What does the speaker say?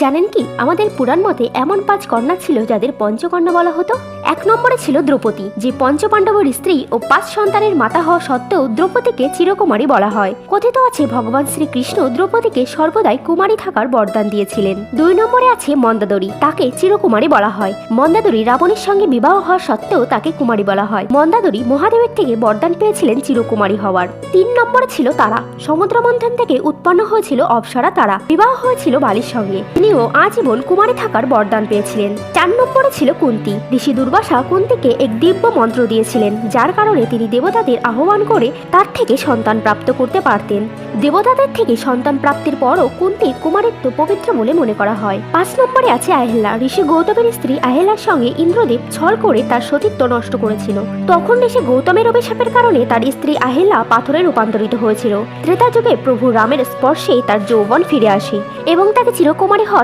জানেন কি, আমাদের পুরাণ মতে এমন 5 কন্যা ছিল যাদের পঞ্চকন্যা বলা হতো। 1 নম্বরে ছিল দ্রৌপদী, যে পঞ্চপাণ্ডবের স্ত্রী ও 5 সন্তানের মাতা হওয়া সত্ত্বেও দ্রৌপদীকে চিরকুমারী বলা হয়। কথিত আছে ভগবান শ্রীকৃষ্ণ দ্রৌপদীকে সর্বদাই কুমারী থাকার বরদান দিয়েছিলেন। 2 নম্বরে আছে মন্দাদরী, তাকে চিরকুমারী বলা হয়। মন্দাদরী রাবণের সঙ্গে বিবাহ হওয়া সত্ত্বেও তাকে কুমারী বলা হয়। মন্দাদরী মহাদেবের থেকে বরদান পেয়েছিলেন চিরকুমারী হওয়ার। 3 নম্বরে ছিল তারা, সমুদ্র মন্থন থেকে উৎপন্ন হয়েছিল অপ্সরা তারা, বিবাহ হয়েছিল বালির সঙ্গে, তিনিও আজীবন কুমারী থাকার বরদান পেয়েছিলেন। 4 নম্বরে ছিল কুন্তী, ঋষি দুর্বাসা কুন্তীকে এক দিব্য মন্ত্র দিয়েছিলেন, যার কারণে তিনি দেবতাদের আহ্বান করে তার থেকে সন্তান প্রাপ্ত করতে পারতেন। দেবতাদের থেকে সন্তান প্রাপ্তির পরও কুন্তীর কুমারিত্ব পবিত্র বলে মনে করা হয়। 5 নম্বরে আছে আহেল্লা, ঋষি গৌতমের স্ত্রী আহেল্লার সঙ্গে ইন্দ্রদেব ছল করে তার সতীত্ব নষ্ট করেছিল। তখন ঋষি গৌতমের অভিশাপের কারণে তার স্ত্রী আহেল্লা পাথরে রূপান্তরিত হয়েছিল। ত্রেতা যুগে প্রভু রামের স্পর্শে তার যৌবন ফিরে আসে এবং তাকে চিরকুমারী হওয়ার